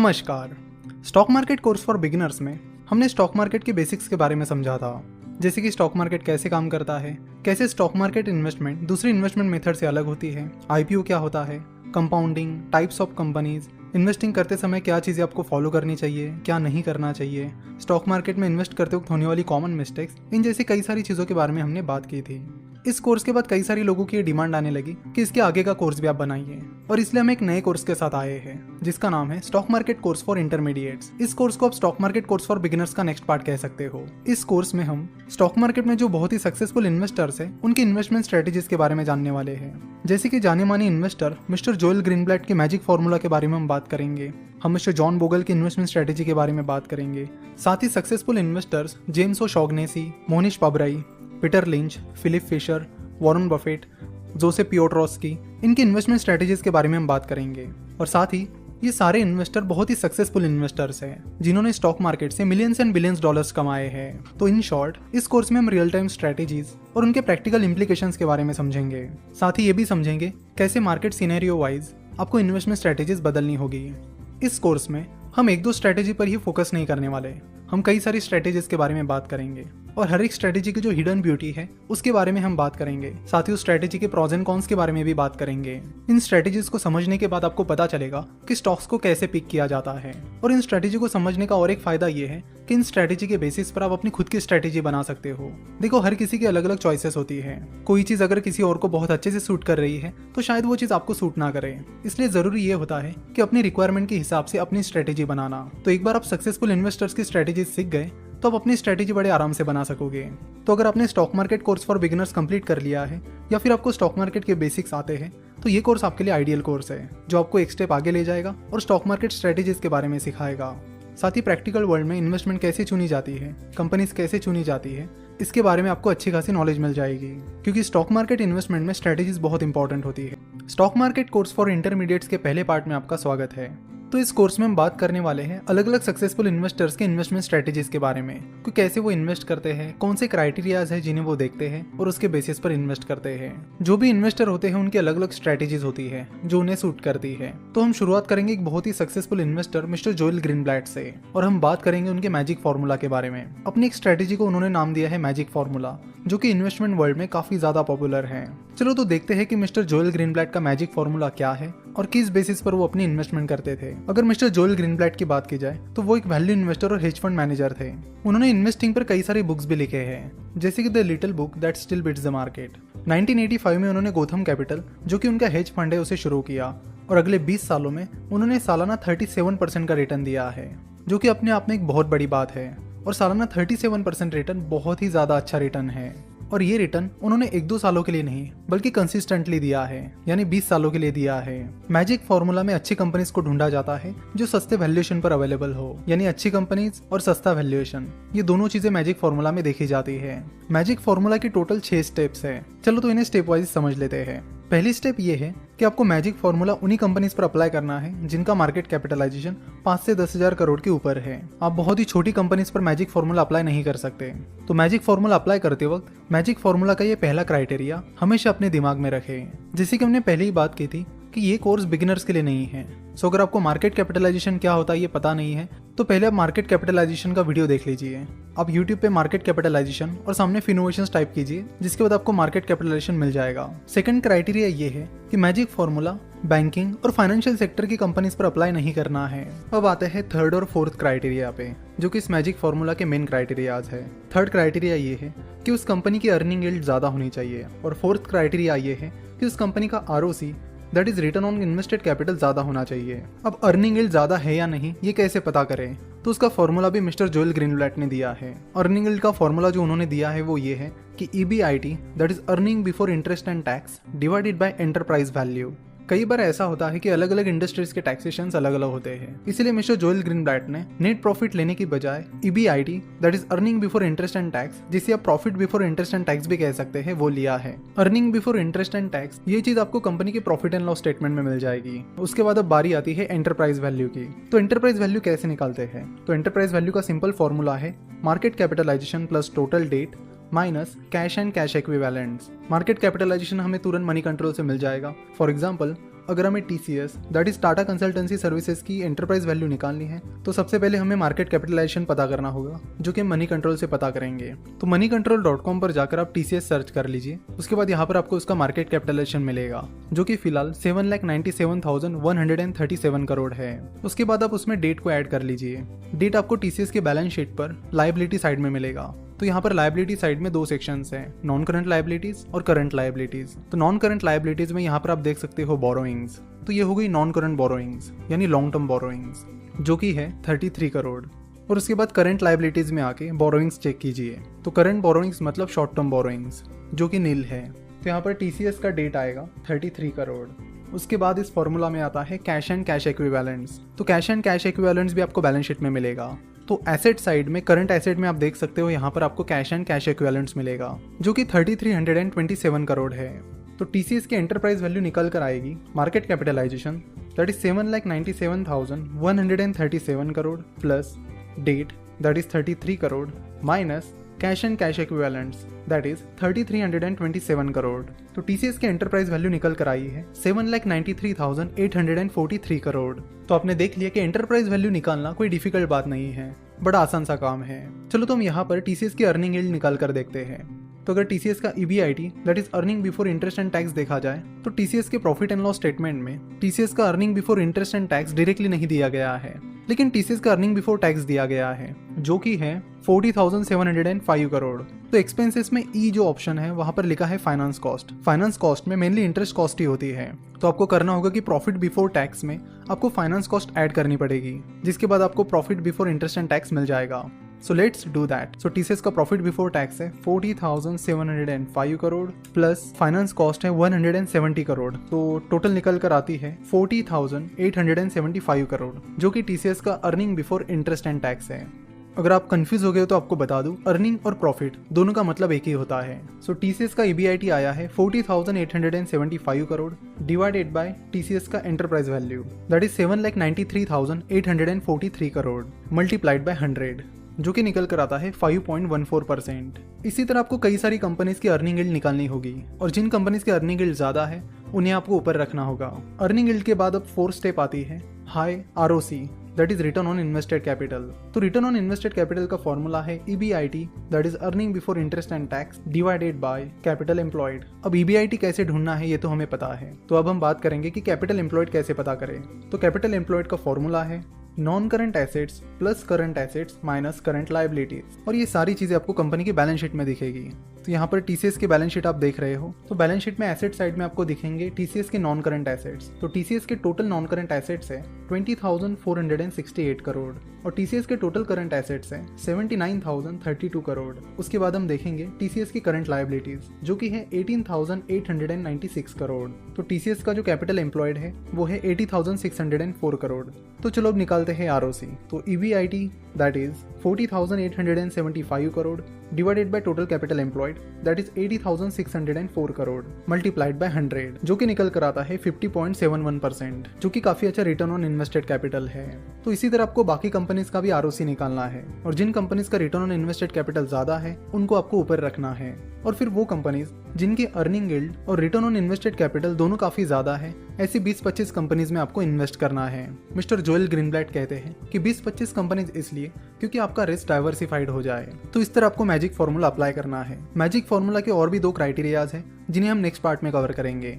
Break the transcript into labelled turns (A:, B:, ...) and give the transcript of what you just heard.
A: नमस्कार। Stock market course for beginners में हमने स्टॉक मार्केट के बेसिक्स के बारे में समझा था, जैसे कि स्टॉक मार्केट कैसे काम करता है, कैसे स्टॉक मार्केट इन्वेस्टमेंट दूसरी इन्वेस्टमेंट मेथड से अलग होती है, आईपीओ क्या होता है, compounding, types of companies, investing करते समय क्या चीज़ें आपको फॉलो करनी चाहिए, क्या नहीं करना चाहिए, स्टॉक मार्केट में इन्वेस्ट करते वक्त होने वाली कॉमन मिस्टेक्स, इन जैसी कई सारी चीज़ों के बारे में हमने बात की थी। इस कोर्स के बाद कई सारे लोगों की डिमांड आने लगी कि इसके आगे का कोर्स भी आप बनाइए, और इसलिए हम एक नए कोर्स के साथ आए हैं जिसका नाम है stock market course for intermediates. इस कोर्स को आप stock market course for beginners का नेक्स्ट पार्ट कह सकते हो। इस कोर्स में हम स्टॉक मार्केट में जो बहुत ही सक्सेसफुल इन्वेस्टर्स हैं उनकी इन्वेस्टमेंट स्ट्रेटेजीज के बारे में जानने वाले हैं। जैसे कि जाने माने इन्वेस्टर मिस्टर जोएल ग्रीनब्लैट के मैजिक फॉर्मूला के बारे में हम बात करेंगे, हम मिस्टर जॉन बोगल की इन्वेस्टमेंट स्ट्रेटेजी के बारे में बात करेंगे, साथ ही successful investors James O'Shaughnessy, Monish Pabrai, Peter Lynch, Philip Fisher, Warren Buffett, Joseph Piotroski, इनकी इन्वेस्टमेंट स्ट्रेटेजीज के बारे में हम बात करेंगे। और साथ ही ये सारे इन्वेस्टर बहुत ही सक्सेसफुल इन्वेस्टर्स हैं जिन्होंने स्टॉक मार्केट से मिलियंस एंड बिलियंस डॉलर्स कमाए हैं। तो इन शॉर्ट इस कोर्स में हम रियल टाइम स्ट्रेटेजीज और उनके प्रैक्टिकल इम्प्लीकेशंस के बारे में समझेंगे। साथ ही ये भी समझेंगे कैसे मार्केट सिनेरियो वाइज आपको इन्वेस्टमेंट स्ट्रेटेजीज बदलनी होगी। इस कोर्स में हम एक दो स्ट्रेटेजी पर ही फोकस नहीं करने वाले, हम कई सारी स्ट्रेटेजीज के बारे में बात करेंगे और हर एक स्ट्रेटेजी की जो हिडन ब्यूटी है उसके बारे में हम बात करेंगे। साथ ही उस स्ट्रेटेजी के प्रॉज एंड कॉन्स के बारे में भी बात करेंगे। इन स्ट्रेटेजीज को समझने के बाद आपको पता चलेगा कि स्टॉक्स को कैसे पिक किया जाता है। और इन स्ट्रेटेजी को समझने का और एक फायदा ये है कि इन स्ट्रेटेजी के बेसिस पर आप अपनी खुद की स्ट्रेटेजी बना सकते हो। देखो, हर किसी की अलग अलग चॉइसेस होती है। कोई चीज अगर किसी और को बहुत अच्छे से सूट कर रही है तो शायद वो चीज आपको सूट ना करे। इसलिए जरूरी ये होता है कि अपनी रिक्वायरमेंट के हिसाब से अपनी स्ट्रेटेजी बनाना। तो एक बार आप सक्सेसफुल इन्वेस्टर्स की स्ट्रेटेजी सीख गए तो आप अपनी स्ट्रेटेजी बड़े आराम से बना सकोगे। तो अगर आपने stock market course for beginners complete कर लिया है या फिर आपको स्टॉक मार्केट के बेसिक्स आते हैं तो ये कोर्स आपके लिए आइडियल कोर्स है जो आपको एक स्टेप आगे ले जाएगा और स्टॉक मार्केट स्ट्रेटेजीज के बारे में सिखाएगा। साथ ही प्रैक्टिकल वर्ल्ड में इन्वेस्टमेंट कैसे चुनी जाती है, कंपनीज कैसे चुनी जाती है, इसके बारे में आपको अच्छी खासी नॉलेज मिल जाएगी, क्योंकि स्टॉक मार्केट इन्वेस्टमेंट में स्ट्रेटेजीज बहुत इंपॉर्टेंट होती है। Stock market course for intermediates के पहले पार्ट में आपका स्वागत है। तो इस कोर्स में हम बात करने वाले हैं अलग अलग सक्सेसफुल इन्वेस्टर्स के इन्वेस्टमेंट स्ट्रेटेजीज के बारे में, कि कैसे वो इन्वेस्ट करते हैं, कौन से क्राइटेरियाज है जिन्हें वो देखते हैं और उसके बेसिस पर इन्वेस्ट करते हैं। जो भी इन्वेस्टर होते हैं उनकी अलग अलग स्ट्रेटेजीज होती है जो उन्हें सूट करती है। तो हम शुरुआत करेंगे एक बहुत ही successful investor mister Joel Greenblatt से, और हम बात करेंगे उनके मैजिक फॉर्मूला के बारे में। अपनी एक स्ट्रेटेजी को उन्होंने नाम दिया है मैजिक फॉर्मूला, जो कि इन्वेस्टमेंट वर्ल्ड में काफी ज्यादा पॉपुलर है। चलो तो देखते हैं कि मिस्टर जोएल ग्रीनब्लैट का मैजिक फॉर्मूला क्या है और किस बेसिस पर वो अपनी इन्वेस्टमेंट करते थे। अगर मिस्टर जोएल ग्रीनब्लैट की बात की जाए तो वो एक वैल्यू इन्वेस्टर और हेज फंड मैनेजर थे। उन्होंने इन्वेस्टिंग पर कई सारे बुक्स भी लिखे हैं, जैसे कि the little book that still beats the market. 1985 में उन्होंने गोथम कैपिटल, जो कि उनका हेज फंड है, उसे शुरू किया और अगले 20 सालों में उन्होंने सालाना 37% का रिटर्न दिया है, जो कि अपने आप में एक बहुत बड़ी बात है। और सालाना 37% रिटर्न बहुत ही ज्यादा अच्छा रिटर्न है। और ये रिटर्न उन्होंने 1-2 सालों के लिए नहीं बल्कि कंसिस्टेंटली दिया है, यानी 20 सालों के लिए दिया है। मैजिक फॉर्मूला में अच्छी कंपनीज को ढूंढा जाता है जो सस्ते वैल्यूएशन पर अवेलेबल हो, यानी अच्छी कंपनीज और सस्ता वैल्यूएशन, ये दोनों चीजें मैजिक फॉर्मूला में देखी जाती है। मैजिक फॉर्मूला की टोटल 6 स्टेप्स है। चलो तो इन्हें स्टेप वाइज समझ लेते हैं। पहली स्टेप ये है कि आपको मैजिक फॉर्मूला उन्हीं कंपनीज पर अप्लाई करना है जिनका मार्केट कैपिटलाइजेशन 5 से 10,000 करोड़ के ऊपर है। आप बहुत ही छोटी कंपनीज पर मैजिक फॉर्मूला अप्लाई नहीं कर सकते। तो मैजिक फॉर्मूला अप्लाई करते वक्त मैजिक फॉर्मूला का ये पहला क्राइटेरिया हमेशा अपने दिमाग में रखें। जैसे कि हमने पहले ही बात की थी कि ये कोर्स बिगिनर्स के लिए नहीं है। सो अगर आपको मार्केट कैपिटलाइजेशन क्या होता है ये पता नहीं है तो पहले आप मार्केट कैपिटलाइजेशन का वीडियो देख लीजिए। आप YouTube पे मार्केट कैपिटलाइजेशन और सामने फिनोवेशंस टाइप कीजिए, जिसके बाद आपको मार्केट कैपिटलाइजेशन मिल जाएगा। सेकंड क्राइटेरिया ये है कि मैजिक फॉर्मूला बैंकिंग और फाइनेंशियल सेक्टर की कंपनीज पर अप्लाई नहीं करना है। अब आते हैं थर्ड और फोर्थ क्राइटेरिया पे, जो कि इस मैजिक फॉर्मूला के मेन क्राइटेरियाज है। थर्ड क्राइटेरिया ये है कि उस कंपनी की अर्निंग यील्ड ज्यादा होनी चाहिए, और फोर्थ क्राइटेरिया ये है कि उस कंपनी का ROC that is return on invested capital ज्यादा होना चाहिए। अब अर्निंग यील्ड ज्यादा है या नहीं ये कैसे पता करें, तो उसका फॉर्मूला भी मिस्टर जोएल ग्रीनब्लैट ने दिया है। अर्निंग यील्ड का फॉर्मूला जो उन्होंने दिया है वो ये है कि EBIT that is earning before interest and tax divided by enterprise value. कई बार ऐसा होता है कि अलग अलग इंडस्ट्रीज के टैक्सेशन अलग अलग होते हैं, इसलिए मिस्टर जोएल ग्रीनब्लैट ने नेट प्रॉफिट लेने की बजाय EBIT that is earning before interest and tax, जिसे आप profit before interest and tax भी कह सकते हैं, वो लिया है। Earning before interest and tax ये चीज आपको कंपनी के प्रॉफिट एंड लॉस स्टेटमेंट में मिल जाएगी। उसके बाद अब बारी आती है एंटरप्राइज वैल्यू की। तो एंटरप्राइज वैल्यू कैसे निकालते हैं, तो एंटरप्राइज वैल्यू का सिंपल फॉर्मूला है market capitalisation plus total debt minus cash and cash equivalents. Market capitalisation हमें तुरंत मनी कंट्रोल से मिल जाएगा। फॉर एग्जांपल अगर हमें TCS that is Tata consultancy services की एंटरप्राइज वैल्यू निकालनी है तो सबसे पहले हमें मार्केट कैपिटलाइजेशन पता करना होगा, जो कि मनी कंट्रोल से पता करेंगे। तो moneycontrol.com पर जाकर आप TCS सर्च कर लीजिए। उसके बाद यहाँ पर आपको उसका मार्केट कैपिटलाइजेशन मिलेगा, जो कि फिलहाल 7,97,137 करोड़ है। उसके बाद आप उसमें डेट को ऐड कर लीजिए। डेट आपको TCS के बैलेंस शीट पर लायबिलिटी साइड में मिलेगा। तो यहाँ पर लायबिलिटी साइड में दो सेक्शंस हैं, नॉन करंट लायबिलिटीज और करंट लायबिलिटीज। तो नॉन करंट लायबिलिटीज में यहाँ पर आप देख सकते हो बोरोइंग्स। तो ये हो गई नॉन करंट बोरोइंग्स यानी लॉन्ग टर्म बोरोइंग्स, जो कि है 33 करोड़। और उसके बाद करंट लायबिलिटीज में आके बोरोइंग्स चेक कीजिए। तो करंट बोरोइंग्स मतलब शॉर्ट टर्म बोरोइंग्स, जो कि नील है। तो यहाँ पर TCS का डेट आएगा 33 करोड़। उसके बाद इस फॉर्मूला में आता है कैश एंड कैश इक्विवेलेंट्स। तो कैश एंड कैश इक्विवेलेंट्स भी आपको बैलेंस शीट में मिलेगा। तो एसेट साइड में करंट एसेट में आप देख सकते हो यहाँ पर आपको कैश एंड कैश इक्विवेलेंट्स मिलेगा, जो कि 3327 करोड़ है। तो TCS की एंटरप्राइज वैल्यू निकल कर आएगी market capitalisation that is 7,97,137 crore plus debt that is 33 crore minus cash and cash equivalents that is 3327 crore. तो TCS की एंटरप्राइज वैल्यू निकल कर आई है 7,93,843 करोड़। तो आपने देख लिया कि एंटरप्राइज वैल्यू निकालना कोई डिफिकल्ट बात नहीं है, बड़ा आसान सा काम है। चलो तो हम यहाँ पर TCS की अर्निंग यील्ड निकाल कर देखते हैं। तो अगर TCS का EBIT that is earning before interest and tax देखा जाए तो TCS के प्रॉफिट एंड लॉस स्टेटमेंट में TCS का earning before interest and tax directly नहीं दिया गया है, लेकिन TCS का अर्निंग बिफोर टैक्स दिया गया है, जो कि है 40,705 करोड़। तो एक्सपेंसेस में ई जो ऑप्शन है वहां पर लिखा है फाइनेंस कॉस्ट। फाइनेंस कॉस्ट में मेनली इंटरेस्ट कॉस्ट ही होती है। तो आपको करना होगा कि प्रॉफिट बिफोर टैक्स में आपको फाइनेंस कॉस्ट ऐड करनी पड़ेगी, जिसके बाद आपको profit before interest and tax मिल जाएगा। So let's do that. So TCS का प्रॉफिट बिफोर टैक्स है 40,705 करोड़ प्लस फाइनेंस कॉस्ट है 170 करोड़। तो टोटल निकल कर आती है 40,875 करोड़, जो कि TCS का earning before interest and tax है। अगर आप कंफ्यूज हो गए तो आपको बता दूं, अर्निंग और प्रॉफिट दोनों का मतलब एक ही होता है। सो TCS का EBIT आया है 40,875 करोड़ डिवाइडेड बाय TCS का enterprise value that is 7,93,843 crore multiplied by 100, जो कि निकल कर आता है 5.14%। इसी तरह आपको कई सारी कंपनीज की अर्निंग यील्ड निकालनी होगी, और जिन कंपनीज की अर्निंग यील्ड ज्यादा है उन्हें आपको ऊपर रखना होगा। अर्निंग यील्ड के बाद अब 4th स्टेप आती है high ROC that is return on invested capital. तो रिटर्न ऑन इन्वेस्टेड कैपिटल का फॉर्मूला है EBIT that is earning before interest and tax divided by capital employed. अब EBIT कैसे ढूंढना है ये तो हमें पता है, तो अब हम बात करेंगे कि कैपिटल एम्प्लॉयड कैसे पता करें। तो कैपिटल एम्प्लॉयड का फॉर्मूला है non current assets plus current assets minus current liabilities, और ये सारी चीजें आपको कंपनी की बैलेंस शीट में दिखेगी। तो यहाँ पर TCS की बैलेंस शीट आप देख रहे हो। तो बैलेंस शीट में एसेट साइड में आपको दिखेंगे TCS के नॉन करंट एसेट्स। तो TCS के टोटल नॉन करंट एसेट्स है 20,468 करोड़, और TCS के टोटल करंट एसेट्स है 79,032 करोड़। उसके बाद हम देखेंगे TCS की करंट लायबिलिटीज, जो कि है 18,896 करोड़। तो TCS का जो कैपिटल एम्प्लॉयड है वो है 80,604 करोड़। तो चलो अब निकालते हैं ROC। तो EBIT that is 40,875 crore divided by total capital employed that is 80,604 crore multiplied by 100, जो कि निकल कर आता है 50.71%, जो कि काफी अच्छा रिटर्न ऑन इन्वेस्टेड कैपिटल है। तो इसी तरह आपको बाकी कंपनीज का भी ROC निकालना है, और जिन कंपनीज का रिटर्न ऑन इन्वेस्टेड कैपिटल ज्यादा है उनको आपको ऊपर रखना है, और फिर वो कंपनीज जिनकी अर्निंग यील्ड और रिटर्न ऑन इन्वेस्टेड कैपिटल दोनों काफी ज्यादा है, ऐसी 20-25 कंपनीज में आपको इन्वेस्ट करना है। मिस्टर जोएल ग्रीनब्लैट कहते हैं कि 20-25 कंपनीज इसलिए क्योंकि आपका रिस्क डाइवर्सिफाइड हो जाए। तो इस तरह आपको मैजिक फॉर्मूला अप्लाई करना है। मैजिक फॉर्मूला के और भी 2 क्राइटेरियाज हैं जिन्हें हम नेक्स्ट पार्ट में कवर करेंगे।